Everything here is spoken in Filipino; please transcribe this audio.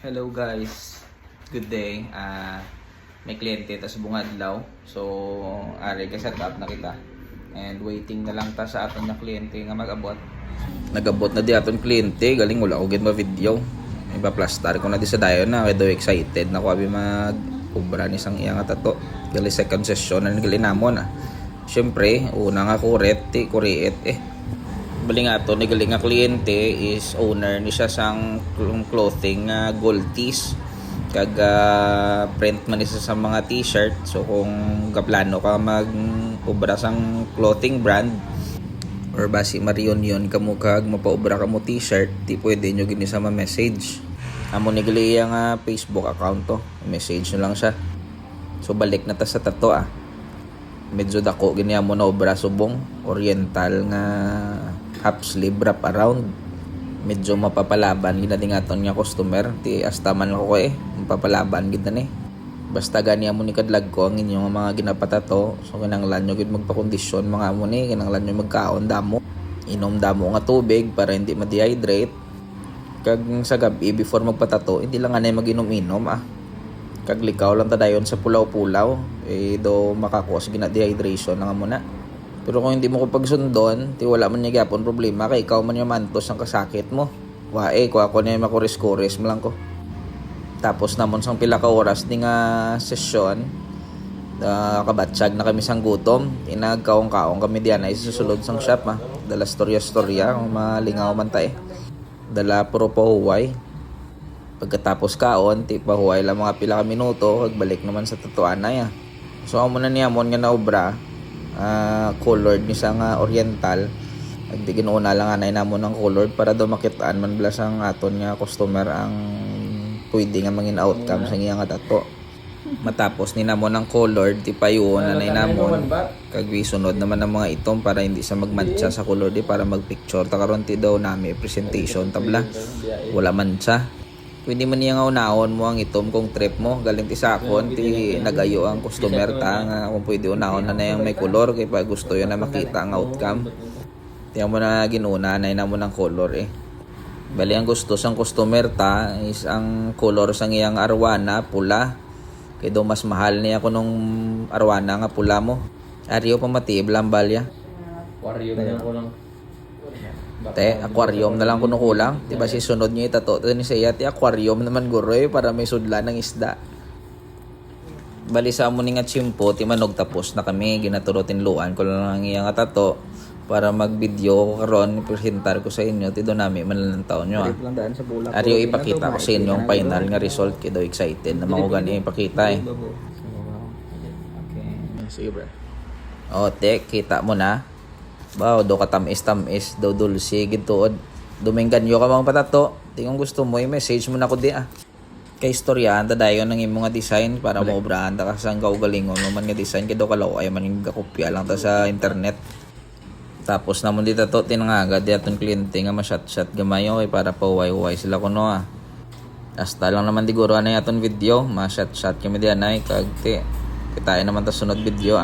Hello guys, good day. May kliyente tas bungadlaw. So, ari ka set up na kita. And waiting na lang ta sa aton na kliyente nga mag-abot. Nag-abot na di aton kliyente, galing wala ko gid ma video. Iba plastar ko na di sa dayon na kay do excited na ko abi mag-ubra ni sang iya nga tato. Gali second session na gali namon ah. Syempre, una nga kuret, bali nga to, nigaling nga kliyente is owner ni siya sang clothing gold tees kag print man isa sa mga t-shirt. So kung gaplano ka mag ubra sang clothing brand or basi ma-reunion ka mo kag mapaubra ka mo t-shirt, di pwede nyo gini sa ma-message amo nigali nga Facebook account to, message nyo lang siya. So balik na ta sa tato medyo dako gini mo na obra subong oriental nga half sleeve wrap around, medyo mapapalaban gina dingaton nga customer ti astaman ko mapapalaban gid ni basta gani mo ni kadlag ko ang inyong mga ginapatato. So kinahanglan nyo gid magpakondisyon mga amo ni, kinahanglan nyo magkaon damo, inom damo nga tubig para hindi ma-dehydrate. Kag sa gabi before magpatato hindi lang anay mag-inom-inom kag likaw lang ta dayon sa pulaw-pulaw do makakos gina dehydration nga muna. Pero kung hindi mo ko pagsundon, ti wala man niya gyapon problema kay ikaw man yung mantos ang kasakit mo. Wae, ko ako na makuris-kuris mo lang ko. Tapos namon sang pila ka oras ni nga sesyon, kabatsag na kami sang gutom. Tinagkaong-kaong kami diyan ay susulod sang shop Dala storya-storya, kung malingaw man tayo. Dala puro pahuway. Pagkatapos kaon, ti pahuway lang mga pila ka minuto, kagbalik naman sa tatuan na So amo na niya mon nga naobra. Colored ni sa nga oriental, hindi ginuuna lang anay namo ng colored para daw makitaan man bala sang aton nga customer ang pwede nga mangin outcome sa iya nga tato. Matapos ni namo ng colored ti payuon anay namon kag sunod naman ang mga itom para hindi sa magmantsa sa color para magpicture ta karon ti daw nami presentation tabla wala mantsa. Pwede man niya nga unahon mo ang itom kung trip mo galing ti sakon ti nagayo ang customer ta nga kung pwede unahon na yung may color kay pa gusto yun na makita ang outcome. Tiyan mo na ginuna na mo ng color Bali ang gusto sang customer ta is ang color sang iyang arwana pula kay do mas mahal niya kuno arwana nga pula mo. Ariyo pa mati blambalya. Aquarium na ko lang. Aquarium na lang kuno kulang. Diba si sunod niya itato ni sa iya ti aquarium naman guroy para may sudlan ng isda. Bali sa amo ni nga chimpo ti manog tapos na kami ginaturutin luan ko lang ang iya nga tato para mag-video karon presentar ko sa inyo ti do nami man lang taon nyo Ariyo ipakita ko sa inyo ang final nga result kay do excited na mga gani ipakita Okay. Sige bro. Kita mo na. Bao, do ka tamis do dulce gituod. Dumengganyo ka mga patato. Tingong gusto mo i-message mo na ko di Kay istoryahan ta dayon ng imong nga design para maobrahan ta kasang kaugalingon mo man nga design kay do kalaw ay man gakopya lang ta sa internet. Tapos namon di tato tinangagad di aton kliyente nga ma-shot gamayo kay para pahuway-huway sila kuno Hasta lang naman diguro anay aton video, ma-shot kami di anay kag ti. Kitain naman ta sunod video